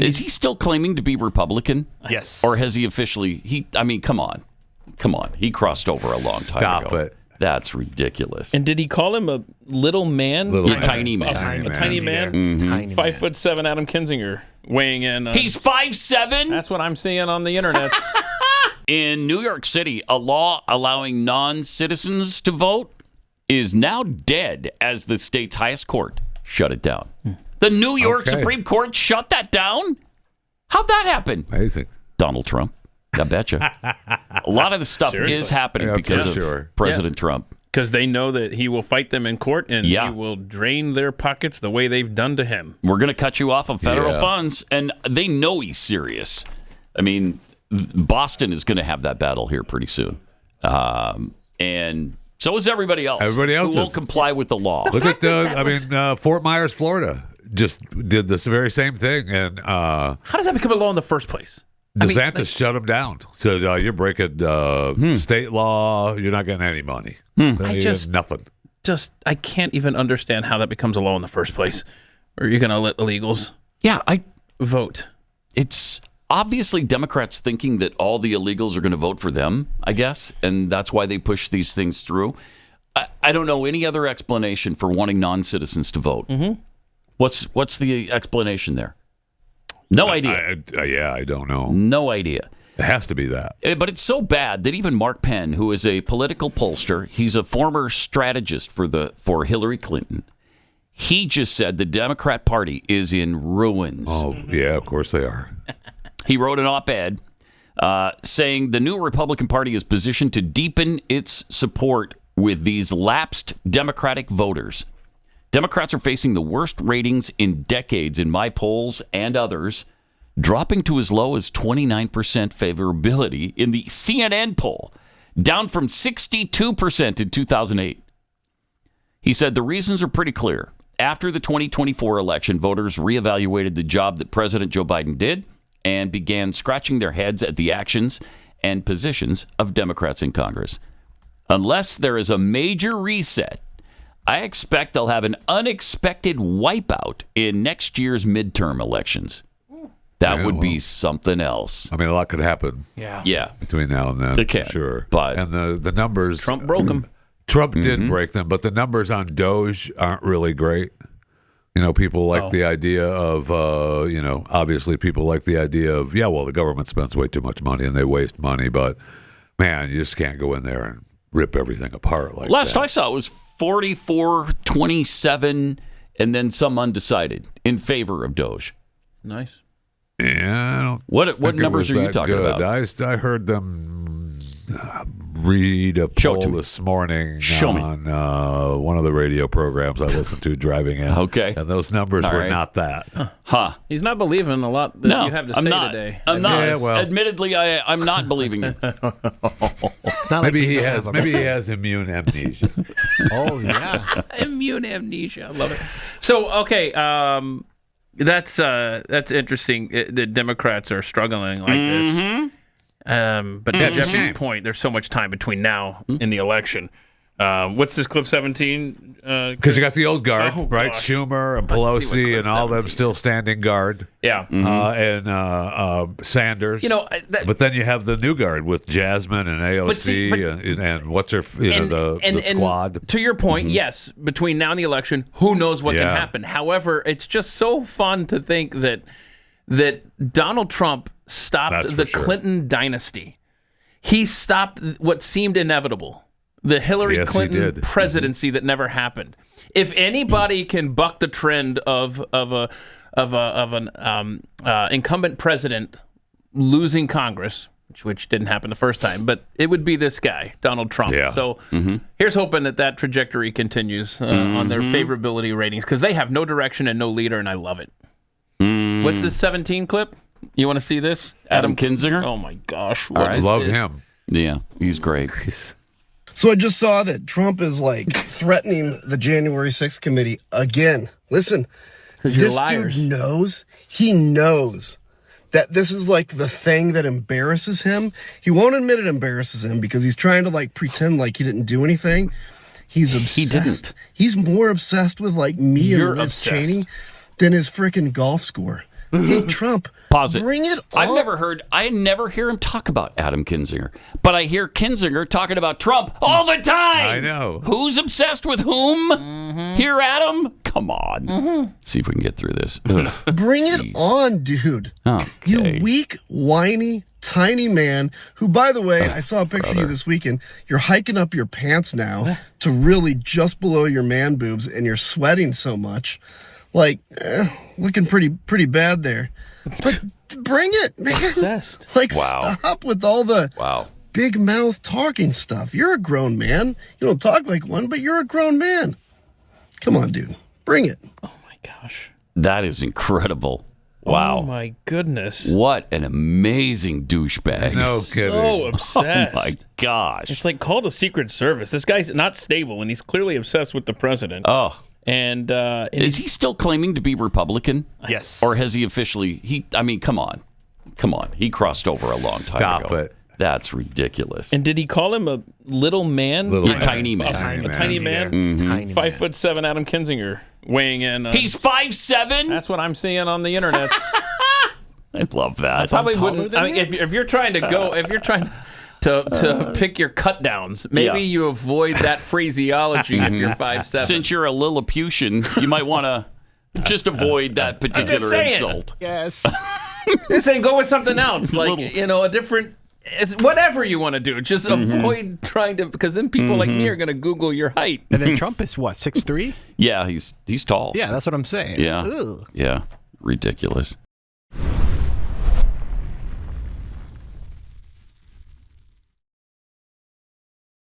Is he still claiming to be Republican? Yes. Or has he officially? I mean, come on. He crossed over a long time ago. Stop it. That's ridiculous. And did he call him a little man? Tiny man. A tiny man? Mm-hmm. 5'7" Adam Kinzinger weighing in. He's 5'7"? That's what I'm seeing on the internet. In New York City, a law allowing non-citizens to vote is now dead as the state's highest court shut it down. The New York Supreme Court shut that down? How'd that happen? Amazing. Donald Trump. I betcha. A lot of the stuff is happening because of President Trump. Because they know that he will fight them in court and he will drain their pockets the way they've done to him. We're going to cut you off of federal funds, and they know he's serious. I mean, Boston is going to have that battle here pretty soon. And so is everybody else. Everybody else who will comply with the law. Look at Fort Myers, Florida just did this very same thing. And how does that become a law in the first place? DeSantis shut him down. Said, you're breaking state law. You're not getting any money. Nothing. I can't even understand how that becomes a law in the first place. Or you're going to let illegals vote. It's obviously Democrats thinking that all the illegals are going to vote for them, I guess. And that's why they push these things through. I don't know any other explanation for wanting non-citizens to vote. Mm-hmm. What's the explanation there? No idea. I don't know. No idea. It has to be that. But it's so bad that even Mark Penn, who is a political pollster, he's a former strategist for Hillary Clinton. He just said the Democrat Party is in ruins. Oh, yeah, of course they are. He wrote an op-ed saying the new Republican Party is positioned to deepen its support with these lapsed Democratic voters. Democrats are facing the worst ratings in decades in my polls and others, dropping to as low as 29% favorability in the CNN poll, down from 62% in 2008. He said the reasons are pretty clear. After the 2024 election, voters reevaluated the job that President Joe Biden did and began scratching their heads at the actions and positions of Democrats in Congress. Unless there is a major reset, I expect they'll have an unexpected wipeout in next year's midterm elections. That would be something else. I mean, a lot could happen. Yeah. Between now and then. It can. Sure. But and the numbers. Trump broke them. Trump did break them, but the numbers on Doge aren't really great. People like the idea of, obviously people like the idea of, the government spends way too much money and they waste money, but man, you just can't go in there and rip everything apart like Last that. I saw it was 44-27 and then some undecided in favor of Doge. Nice. Yeah, I don't what numbers are you talking about? I heard them read a poll this morning on one of the radio programs I listened to driving in. Okay. And those numbers were not that. Huh. He's not believing a lot that you have to say today. I'm not. Admittedly, I'm not believing you. It's not maybe he has immune amnesia. Oh, yeah. Immune amnesia. I love it. So, okay, that's interesting. The Democrats are struggling like this. But to Jeffrey's point, there's so much time between now and the election. What's this clip 17? Because you got the old guard, right? Gosh. Schumer and Pelosi and all them still standing guard. Yeah. And Sanders. But then you have the new guard with Jasmine and AOC and what's her, the squad. To your point, yes, between now and the election, who knows what can happen. However, it's just so fun to think that Donald Trump stopped the Clinton dynasty. He stopped what seemed inevitable. The Hillary Clinton presidency that never happened. If anybody can buck the trend of an incumbent president losing Congress, which didn't happen the first time, but it would be this guy, Donald Trump. Yeah. So here's hoping that trajectory continues on their favorability ratings, because they have no direction and no leader, and I love it. What's this 17 clip? You want to see this? Adam Kinzinger? Oh my gosh! I love him. Yeah, he's great. So I just saw that Trump is threatening the January 6th committee again. Listen, this dude knows that this is the thing that embarrasses him. He won't admit it embarrasses him because he's trying to pretend like he didn't do anything. He's obsessed. He didn't. He's more obsessed with me and Liz Cheney than his freaking golf score. Hey, Trump, Pause it. Bring it on. I never hear him talk about Adam Kinzinger, but I hear Kinzinger talking about Trump all the time. I know. Who's obsessed with whom? Here, Adam? Come on. See if we can get through this. Bring it on, dude. Okay. You weak, whiny, tiny man who, by the way, I saw a picture of you this weekend. You're hiking up your pants now to really just below your man boobs, and you're sweating so much. Like, looking pretty bad there. But bring it, man. Obsessed. Like, stop with all the big mouth talking stuff. You're a grown man. You don't talk like one, but you're a grown man. Come on, dude. Bring it. Oh, my gosh. That is incredible. Wow. Oh, my goodness. What an amazing douchebag. No kidding. So obsessed. Oh, my gosh. It's like, call the Secret Service. This guy's not stable, and he's clearly obsessed with the president. Oh. And is he still claiming to be Republican? Yes. Or has he officially? I mean, come on. He crossed over a long time ago. Stop it. That's ridiculous. And did he call him a little man? Tiny man. A tiny man. Mm-hmm. 5'7" Adam Kinzinger weighing in. He's 5'7". That's what I'm seeing on the internet. I love that. I probably wouldn't. I mean, if you're trying to pick your cut downs, maybe you avoid that phraseology if you're 5'7". Since you're a Lilliputian, you might want to just avoid that particular insult. Yes. You're saying go with something else, like a different. It's whatever you want to do. Just avoid trying to, because then people like me are going to Google your height. And then Trump is what, 6'3"? Yeah, he's tall. Yeah, that's what I'm saying. Yeah. Ugh. Yeah. Ridiculous.